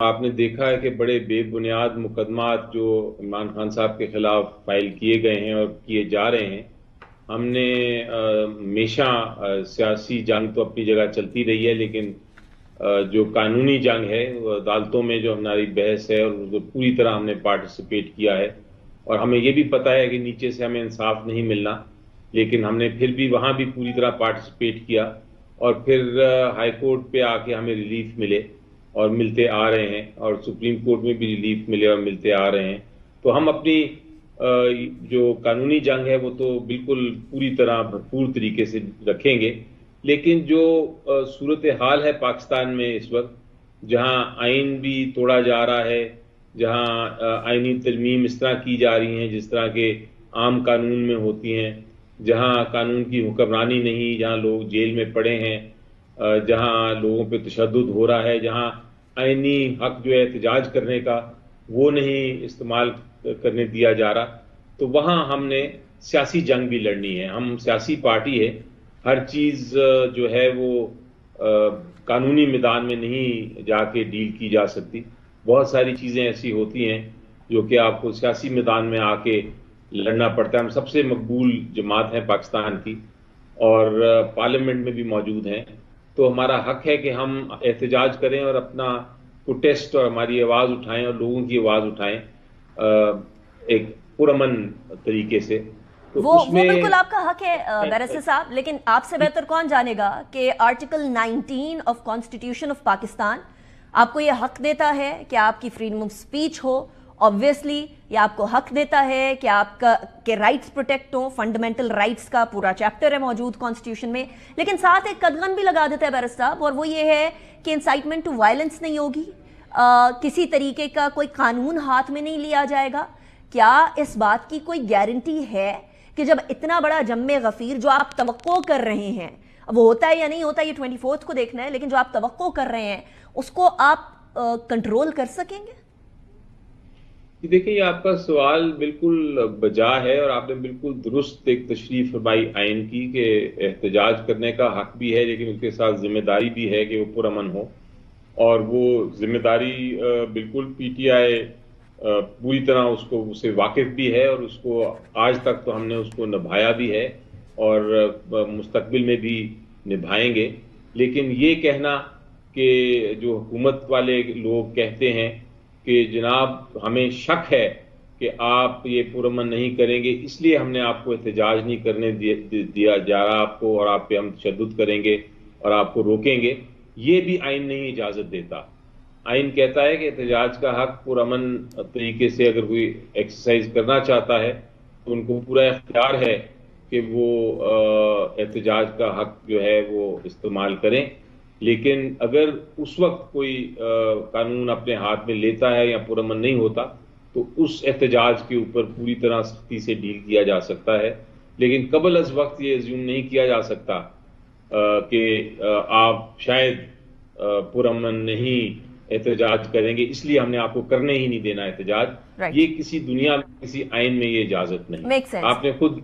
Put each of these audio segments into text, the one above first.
آپ نے دیکھا ہے کہ بڑے بے بنیاد مقدمات جو عمران خان صاحب کے خلاف فائل کیے گئے ہیں اور کیے جا رہے ہیں. ہم نے ہمیشہ سیاسی جنگ تو اپنی جگہ چلتی رہی ہے، لیکن جو قانونی جنگ ہے وہ عدالتوں میں جو ہماری بحث ہے اور اس کو پوری طرح ہم نے پارٹیسپیٹ کیا ہے. اور ہمیں یہ بھی پتہ ہے کہ نیچے سے ہمیں انصاف نہیں ملنا، لیکن ہم نے پھر بھی وہاں بھی پوری طرح پارٹیسپیٹ کیا، اور پھر ہائی کورٹ پہ آ کے ہمیں ریلیف ملے اور ملتے آ رہے ہیں، اور سپریم کورٹ میں بھی ریلیف ملے اور ملتے آ رہے ہیں. تو ہم اپنی جو قانونی جنگ ہے وہ تو بالکل پوری طرح بھرپور طریقے سے رکھیں گے. لیکن جو صورتحال ہے پاکستان میں اس وقت، جہاں آئین بھی توڑا جا رہا ہے، جہاں آئینی ترمیم اس طرح کی جا رہی ہیں جس طرح کے عام قانون میں ہوتی ہیں، جہاں قانون کی حکمرانی نہیں، جہاں لوگ جیل میں پڑے ہیں، جہاں لوگوں پہ تشدد ہو رہا ہے، جہاں آئینی حق جو ہے احتجاج کرنے کا وہ نہیں استعمال کرنے دیا جا رہا، تو وہاں ہم نے سیاسی جنگ بھی لڑنی ہے. ہم سیاسی پارٹی ہے، ہر چیز جو ہے وہ قانونی میدان میں نہیں جا کے ڈیل کی جا سکتی. بہت ساری چیزیں ایسی ہوتی ہیں جو کہ آپ کو سیاسی میدان میں آ کے لڑنا پڑتا ہے. ہم سب سے مقبول جماعت ہے پاکستان کی، اور پارلیمنٹ میں بھی موجود ہیں، تو ہمارا حق ہے کہ ہم احتجاج کریں اور اپنا پروٹیسٹ اور ہماری آواز اٹھائیں اور لوگوں کی آواز اٹھائیں ایک پرامن طریقے سے. تو اس وہ میں بالکل آپ کا حق ہے بیرسٹر صاحب، لیکن آپ سے بہتر کون جانے گا کہ article 19 of constitution of Pakistan آپ کو یہ حق دیتا ہے کہ آپ کی freedom of speech who. Obviously یہ آپ کو حق دیتا ہے کہ آپ کا کہ رائٹس پروٹیکٹ ہوں، فنڈامنٹل رائٹس کا پورا چیپٹر ہے موجود کانسٹیٹیوشن میں، لیکن ساتھ ایک قدغن بھی لگا دیتا ہے بیرسٹر صاحب، اور وہ یہ ہے کہ انسائٹمنٹ ٹو وائلنس نہیں ہوگی، کسی طریقے کا کوئی قانون ہاتھ میں نہیں لیا جائے گا. کیا اس بات کی کوئی گارنٹی ہے کہ جب اتنا بڑا جم غفیر جو آپ توقع کر رہے ہیں، اب وہ ہوتا ہے یا نہیں ہوتا یہ 24 کو دیکھنا ہے، لیکن جو آپ توقع کر رہے ہیں اس کو آپ کنٹرول کر سکیں گے؟ دیکھیں، یہ آپ کا سوال بالکل بجا ہے، اور آپ نے بالکل درست ایک تشریح فرمائی آئین کی کہ احتجاج کرنے کا حق بھی ہے، لیکن اس کے ساتھ ذمہ داری بھی ہے کہ وہ پرامن ہو. اور وہ ذمہ داری بالکل پی ٹی آئی پوری طرح اسے واقف بھی ہے، اور اس کو آج تک تو ہم نے اس کو نبھایا بھی ہے اور مستقبل میں بھی نبھائیں گے. لیکن یہ کہنا کہ جو حکومت والے لوگ کہتے ہیں کہ جناب ہمیں شک ہے کہ آپ یہ پرامن نہیں کریں گے، اس لیے ہم نے آپ کو احتجاج نہیں کرنے دیا جا رہا آپ کو، اور آپ پہ ہم تشدد کریں گے اور آپ کو روکیں گے، یہ بھی آئین نہیں اجازت دیتا. آئین کہتا ہے کہ احتجاج کا حق پرامن طریقے سے اگر کوئی ایکسرسائز کرنا چاہتا ہے تو ان کو پورا اختیار ہے کہ وہ احتجاج کا حق جو ہے وہ استعمال کریں. لیکن اگر اس وقت کوئی قانون اپنے ہاتھ میں لیتا ہے یا پرامن نہیں ہوتا تو اس احتجاج کے اوپر پوری طرح سختی سے ڈیل کیا جا سکتا ہے. لیکن قبل از وقت یہ ایزیوم نہیں کیا جا سکتا کہ آپ شاید پرامن نہیں احتجاج کریں گے، اس لیے ہم نے آپ کو کرنے ہی نہیں دینا احتجاج. رائٹ، یہ کسی دنیا میں کسی آئین میں یہ اجازت نہیں. Make sense. آپ نے خود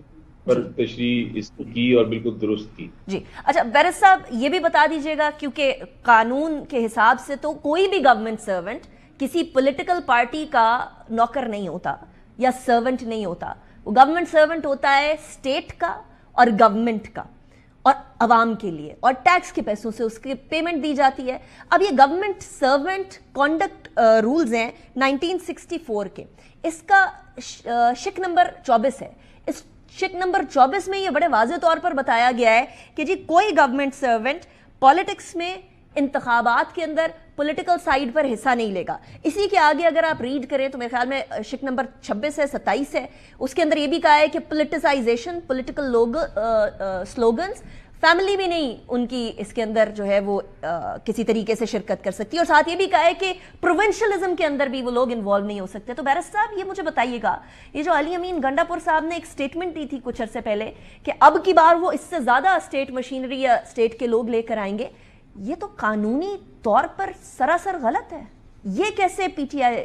پر جی تشریح اس کی اور بالکل درست کی. جی اچھا بیرسٹر صاحب یہ بھی بتا دیجیے گا، کیونکہ قانون کے حساب سے تو کوئی بھی گورنمنٹ سرونٹ کسی پولیٹیکل پارٹی کا نوکر نہیں ہوتا یا سرونٹ نہیں ہوتا، وہ گورنمنٹ سرونٹ ہوتا ہے اسٹیٹ کا اور گورنمنٹ کا اور عوام کے لیے، اور ٹیکس کے پیسوں سے اس کی پیمنٹ دی جاتی ہے. اب یہ گورنمنٹ سرونٹ کانڈکٹ رولز ہیں 1964 کے، اس کا شک نمبر 24 ہے. اس شک نمبر 24 میں یہ بڑے واضح طور پر بتایا گیا ہے کہ جی کوئی گورنمنٹ سرونٹ پالیٹکس میں، انتخابات کے اندر پولیٹیکل سائیڈ پر حصہ نہیں لے گا. اسی کے آگے اگر آپ ریڈ کریں تو میرے خیال میں شک نمبر 26 ہے، 27 ہے، اس کے اندر یہ بھی کہا ہے کہ پولیٹیسائزیشن، پولیٹیکل سلوگنز، فیملی بھی نہیں ان کی اس کے اندر جو ہے وہ کسی طریقے سے شرکت کر سکتی، اور ساتھ یہ بھی کہا ہے کہ پروونشلزم کے اندر بھی وہ لوگ انوالو نہیں ہو سکتے. تو بیرسٹر صاحب یہ مجھے بتائیے گا، یہ جو علی امین گنڈا پور صاحب نے ایک سٹیٹمنٹ دی تھی کچھ عرصے پہلے کہ اب کی بار وہ اس سے زیادہ اسٹیٹ مشینری یا اسٹیٹ کے لوگ لے کر آئیں گے، یہ تو قانونی طور پر سراسر غلط ہے. یہ کیسے پی ٹی آئی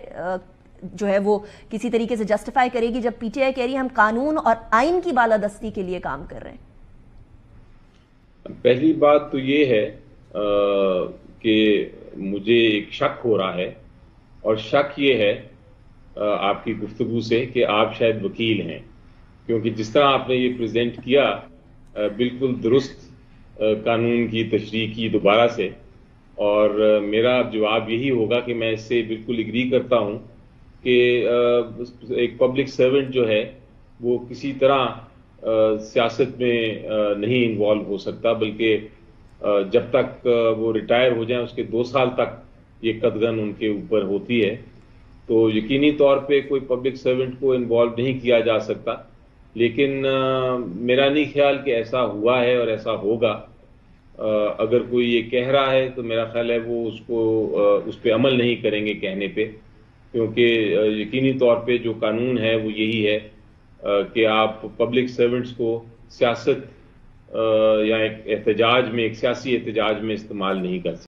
جو ہے وہ کسی طریقے سے جسٹیفائی کرے گی جب پی ٹی آئی کہہ رہی ہے ہم قانون اور آئین کی بالادستی کے لیے کام کر رہے ہیں؟ پہلی بات تو یہ ہے کہ مجھے ایک شک ہو رہا ہے اور شک یہ ہے آپ کی گفتگو سے کہ آپ شاید وکیل ہیں، کیونکہ جس طرح آپ نے یہ پریزنٹ کیا بالکل درست قانون کی تشریح کی دوبارہ سے، اور میرا جواب یہی ہوگا کہ میں اس سے بالکل اگری کرتا ہوں کہ ایک پبلک سرونٹ جو ہے وہ کسی طرح سیاست میں نہیں انوالو ہو سکتا، بلکہ جب تک وہ ریٹائر ہو جائیں اس کے 2 سال تک یہ قدغن ان کے اوپر ہوتی ہے. تو یقینی طور پہ کوئی پبلک سرونٹ کو انوالو نہیں کیا جا سکتا، لیکن میرا نہیں خیال کہ ایسا ہوا ہے اور ایسا ہوگا. اگر کوئی یہ کہہ رہا ہے تو میرا خیال ہے وہ اس پہ عمل نہیں کریں گے کہنے پہ، کیونکہ یقینی طور پہ جو قانون ہے وہ یہی ہے کہ آپ پبلک سرونٹس کو سیاست یا ایک احتجاج میں، ایک سیاسی احتجاج میں استعمال نہیں کر سکتے.